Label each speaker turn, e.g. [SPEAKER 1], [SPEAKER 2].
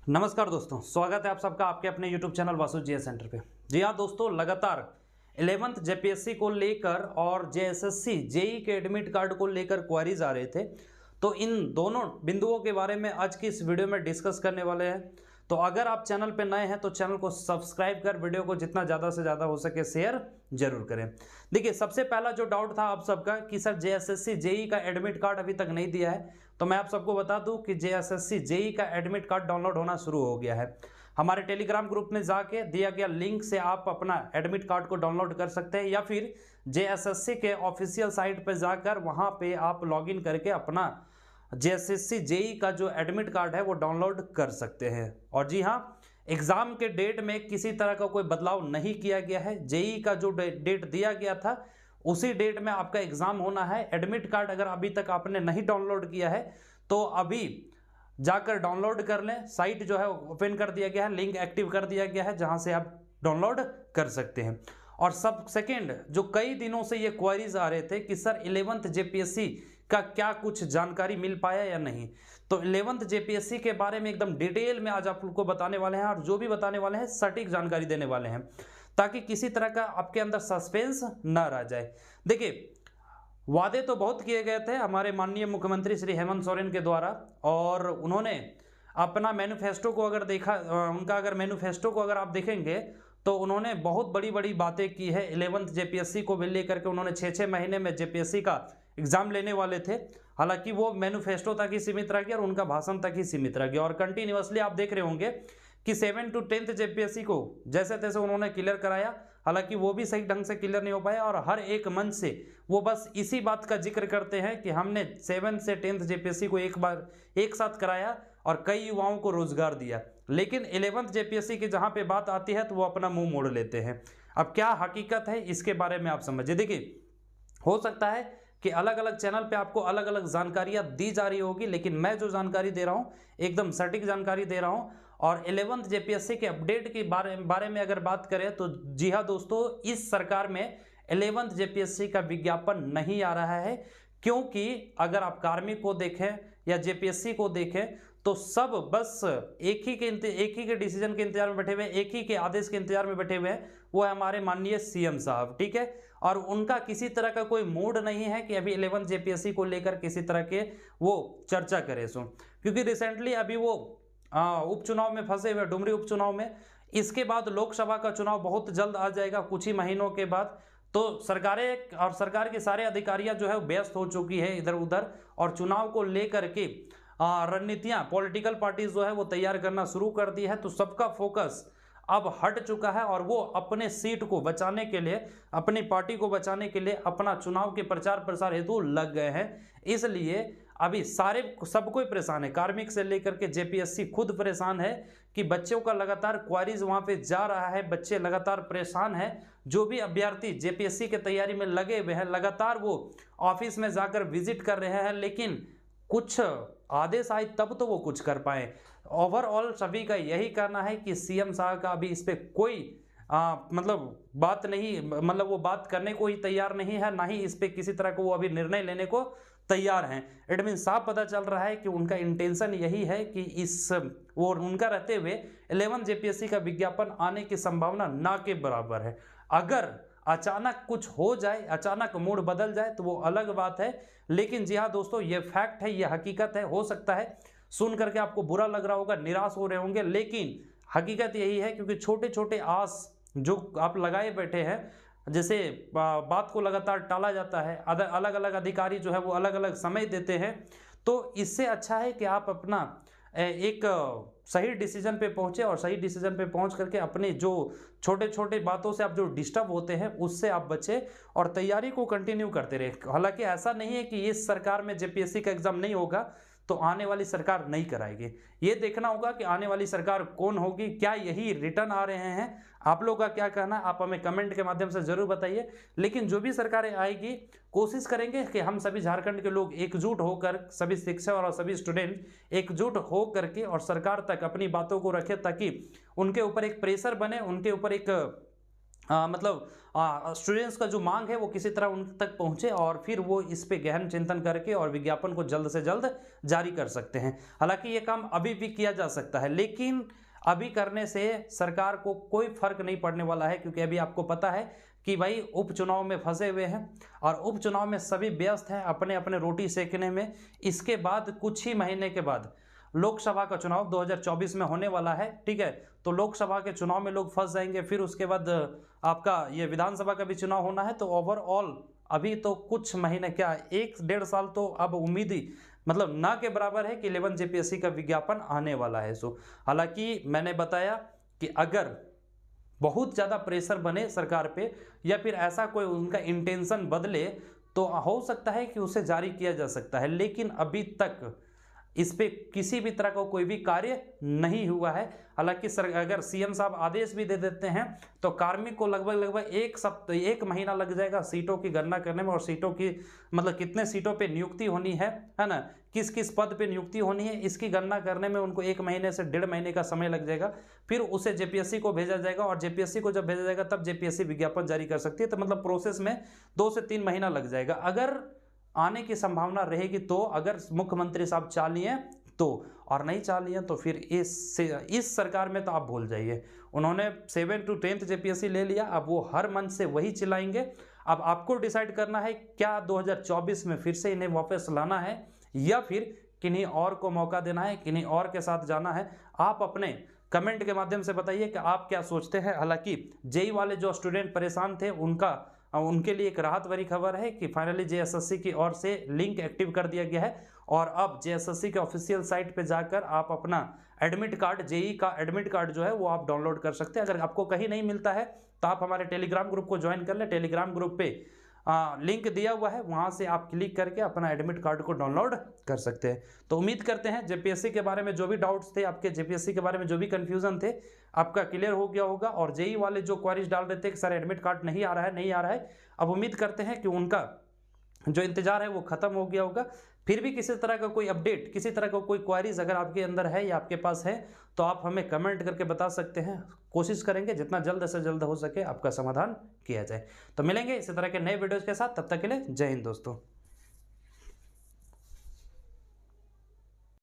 [SPEAKER 1] नमस्कार दोस्तों, स्वागत है आप सबका आपके अपने YouTube channel Vasu GS centre पे। जी हाँ दोस्तों, लगातार 11th जेपीएससी को लेकर और जेएसएससी जेई के एडमिट कार्ड को लेकर क्वारीज आ रहे थे। तो इन दोनों बिंदुओं के बारे में आज की इस वीडियो में डिस्कस करने वाले हैं। तो अगर आप चैनल पे नए हैं तो चैनल को सब्सक्राइब कर वीडियो को जितना ज़्यादा से ज़्यादा हो सके शेयर जरूर करें। देखिए, सबसे पहला जो डाउट था आप सबका कि सर जेएसएससी जेई का एडमिट कार्ड अभी तक नहीं दिया है, तो मैं आप सबको बता दूं कि जेएसएससी जेई का एडमिट कार्ड डाउनलोड होना शुरू हो गया है। हमारे टेलीग्राम ग्रुप में जाके दिया गया लिंक से आप अपना एडमिट कार्ड को डाउनलोड कर सकते हैं, या फिर जेएसएससी के ऑफिशियल साइट पर जाकर वहां पे आप लॉगिन करके अपना जेएसएससी जेई का जो एडमिट कार्ड है वो डाउनलोड कर सकते हैं। और जी हाँ, एग्जाम के डेट में किसी तरह का कोई बदलाव नहीं किया गया है। जेई का जो डेट दिया गया था उसी डेट में आपका एग्जाम होना है। एडमिट कार्ड अगर अभी तक आपने नहीं डाउनलोड किया है तो अभी जाकर डाउनलोड कर लें। साइट जो है ओपन कर दिया गया है, लिंक एक्टिव कर दिया गया है, जहां से आप डाउनलोड कर सकते हैं। और सब सेकेंड, जो कई दिनों से ये क्वेरीज आ रहे थे कि सर 11th जेपीएससी का क्या कुछ जानकारी मिल पाया या नहीं, तो 11th जेपीएससी के बारे में एकदम डिटेल में आज आप लोग को बताने वाले हैं, और जो भी बताने वाले हैं सटीक जानकारी देने वाले हैं, ताकि किसी तरह का आपके अंदर सस्पेंस ना रह जाए। देखिए, वादे तो बहुत किए गए थे हमारे माननीय मुख्यमंत्री श्री हेमंत सोरेन के द्वारा, और उन्होंने अपना मैनिफेस्टो को अगर देखा, उनका अगर मैनिफेस्टो को अगर आप देखेंगे तो उन्होंने बहुत बड़ी बड़ी बातें की है। 11th जेपीएससी को लेकर के उन्होंने 6 महीने में जेपीएससी का एग्जाम लेने वाले थे। हालांकि वो मैनिफेस्टो तक ही सीमित रह गया और उनका भाषण तक ही सीमित रह गया, और कंटिन्यूअसली आप देख रहे होंगे कि 7 to 10th जेपीएससी को जैसे तैसे उन्होंने क्लियर कराया। हालांकि वो भी सही ढंग से क्लियर नहीं हो पाया, और हर एक मंच से वो बस इसी बात का जिक्र करते हैं कि हमने 7 से 10th जेपीएससी को एक साथ कराया और कई युवाओं को रोजगार दिया। लेकिन 11th जेपीएससी की जहां पे बात आती है तो वो अपना मुंह मोड़ लेते हैं। अब क्या हकीकत है इसके बारे में आप समझिए। देखिए, हो सकता है कि अलग अलग चैनल पे आपको अलग अलग जानकारियां दी जा रही होगी, लेकिन मैं जो जानकारी दे रहा हूं एकदम सटीक जानकारी दे रहा हूं। और 11th जेपीएससी के अपडेट के बारे में अगर बात करें तो जी हाँ दोस्तों, इस सरकार में 11th जेपीएससी का विज्ञापन नहीं आ रहा है, क्योंकि अगर आप कार्मिक को देखें या जेपीएससी को देखें तो सब बस एक ही के डिसीजन के इंतजार में बैठे हुए हैं, एक ही के आदेश के इंतजार में बैठे हुए हैं। वो है हमारे माननीय सीएम साहब, ठीक है। और उनका किसी तरह का कोई मूड नहीं है कि अभी 11th जेपीएससी को लेकर किसी तरह के वो चर्चा करे सो, क्योंकि रिसेंटली अभी वो उपचुनाव में फंसे हुए, डुमरी उपचुनाव में। इसके बाद लोकसभा का चुनाव बहुत जल्द आ जाएगा, कुछ ही महीनों के बाद। तो सरकारें और सरकार के सारे अधिकारियां जो है व्यस्त हो चुकी है इधर उधर, और चुनाव को लेकर के रणनीतियां पॉलिटिकल पार्टीज जो है वो तैयार करना शुरू कर दी है। तो सबका फोकस अब हट चुका है, और वो अपने सीट को बचाने के लिए, अपनी पार्टी को बचाने के लिए अपना चुनाव के प्रचार प्रसार हेतु लग गए हैं। इसलिए अभी सब कोई परेशान है, कार्मिक से लेकर के जेपीएससी खुद परेशान है कि बच्चों का लगातार क्वारीज वहां पे जा रहा है, बच्चे लगातार परेशान हैं। जो भी अभ्यर्थी जेपीएससी के तैयारी में लगे हुए हैं, लगातार वो ऑफिस में जाकर विजिट कर रहे हैं, लेकिन कुछ आदेश आए तब तो वो कुछ कर पाए। ओवरऑल सभी का यही कहना है कि सीएम साहब का अभी इस पे कोई मतलब बात नहीं, मतलब वो बात करने को ही तैयार नहीं है, ना ही इस पे किसी तरह को वो अभी निर्णय लेने को तैयार हैं। इट मीन साफ पता चल रहा है कि उनका इंटेंशन यही है कि वो उनका रहते हुए 11th जेपीएससी का विज्ञापन आने की संभावना ना के बराबर है। अगर अचानक कुछ हो जाए, अचानक मूड बदल जाए तो वो अलग बात है, लेकिन जी हाँ दोस्तों, ये फैक्ट है, ये हकीकत है। हो सकता है सुन करके आपको बुरा लग रहा होगा, निराश हो रहे होंगे, लेकिन हकीकत यही है, क्योंकि छोटे छोटे आस जो आप लगाए बैठे हैं, जैसे बात को लगातार टाला जाता है, अलग अलग अधिकारी जो है वो अलग अलग समय देते हैं, तो इससे अच्छा है कि आप अपना एक सही डिसीजन पे पहुंचे, और सही डिसीजन पे पहुंच करके अपने जो छोटे छोटे बातों से आप जो डिस्टर्ब होते हैं उससे आप बचे और तैयारी को कंटिन्यू करते रहे। हालांकि ऐसा नहीं है कि इस सरकार में जेपीएससी का एग्जाम नहीं होगा तो आने वाली सरकार नहीं कराएगी। ये देखना होगा कि आने वाली सरकार कौन होगी, क्या यही रिटर्न आ रहे हैं। आप लोग का क्या कहना है आप हमें कमेंट के माध्यम से जरूर बताइए। लेकिन जो भी सरकारें आएगी, कोशिश करेंगे कि हम सभी झारखंड के लोग एकजुट होकर, सभी शिक्षक और सभी स्टूडेंट एकजुट हो करके और सरकार तक अपनी बातों को रखें, ताकि उनके ऊपर एक प्रेशर बने, उनके ऊपर एक मतलब स्टूडेंट्स का जो मांग है वो किसी तरह उन तक पहुंचे और फिर वो इस पे गहन चिंतन करके और विज्ञापन को जल्द से जल्द जारी कर सकते हैं। हालांकि ये काम अभी भी किया जा सकता है, लेकिन अभी करने से सरकार को कोई फर्क नहीं पड़ने वाला है, क्योंकि अभी आपको पता है कि भाई उपचुनाव में फंसे हुए हैं और उपचुनाव में सभी व्यस्त हैं अपने अपने रोटी सेकने में। इसके बाद कुछ ही महीने के बाद लोकसभा का चुनाव 2024 में होने वाला है, ठीक है। तो लोकसभा के चुनाव में लोग फंस जाएंगे, फिर उसके बाद आपका ये विधानसभा का भी चुनाव होना है। तो ओवरऑल अभी तो कुछ महीने क्या 1-1.5 साल तो अब उम्मीद ही मतलब ना के बराबर है कि 11 जेपीएससी का विज्ञापन आने वाला है। सो हालांकि मैंने बताया कि अगर बहुत ज़्यादा प्रेशर बने सरकार पे या फिर ऐसा कोई उनका इंटेंशन बदले तो हो सकता है कि उसे जारी किया जा सकता है, लेकिन अभी तक इस पे किसी भी तरह का कोई भी कार्य नहीं हुआ है। हालांकि अगर सीएम साहब आदेश भी दे देते हैं तो कार्मिक को लगभग 1 महीना लग जाएगा सीटों की गणना करने में, और सीटों की मतलब कितने सीटों पे नियुक्ति होनी है ना, किस किस पद पे नियुक्ति होनी है, इसकी गणना करने में उनको 1 महीने से 1.5 महीने का समय लग जाएगा। फिर उसे जेपीएससी को भेजा जाएगा और जेपीएससी को जब भेजा जाएगा तब जेपीएससी विज्ञापन जारी कर सकती है। तो मतलब प्रोसेस में 2 से 3 महीना लग जाएगा अगर आने की संभावना रहेगी तो, अगर मुख्यमंत्री साहब चाह लिए तो, और नहीं चाह लिए तो फिर इस सरकार में तो आप भूल जाइए। उन्होंने 7 to 10th जेपीएससी ले लिया, अब वो हर मंच से वही चिल्लाएंगे। अब आपको डिसाइड करना है क्या 2024 में फिर से इन्हें वापस लाना है या फिर किन्हीं और को मौका देना है, किन्हीं और के साथ जाना है। आप अपने कमेंट के माध्यम से बताइए कि आप क्या सोचते हैं। हालांकि जेई वाले जो स्टूडेंट परेशान थे उनके लिए एक राहत भरी खबर है कि फाइनली जेएसएससी की ओर से लिंक एक्टिव कर दिया गया है और अब जेएसएससी के ऑफिशियल साइट पे जाकर आप अपना एडमिट कार्ड, जेई का एडमिट कार्ड जो है वो आप डाउनलोड कर सकते हैं। अगर आपको कहीं नहीं मिलता है तो आप हमारे टेलीग्राम ग्रुप को ज्वाइन कर लें। टेलीग्राम ग्रुप पे लिंक दिया हुआ है, वहां से आप क्लिक करके अपना एडमिट कार्ड को डाउनलोड कर सकते हैं। तो उम्मीद करते हैं जेपीएससी के बारे में जो भी डाउट्स थे आपके, जेपीएससी के बारे में जो भी कंफ्यूजन थे, आपका क्लियर हो गया होगा। और जेई वाले जो क्वेरीज डाल रहे थे कि सर एडमिट कार्ड नहीं आ रहा है, अब उम्मीद करते हैं कि उनका जो इंतजार है वो खत्म हो गया होगा। फिर भी किसी तरह का कोई अपडेट, किसी तरह का कोई क्वेरीज अगर आपके अंदर है या आपके पास है तो आप हमें कमेंट करके बता सकते हैं। कोशिश करेंगे जितना जल्द से जल्द हो सके आपका समाधान किया जाए। तो मिलेंगे इसी तरह के नए वीडियोज के साथ, तब तक के लिए जय हिंद दोस्तों।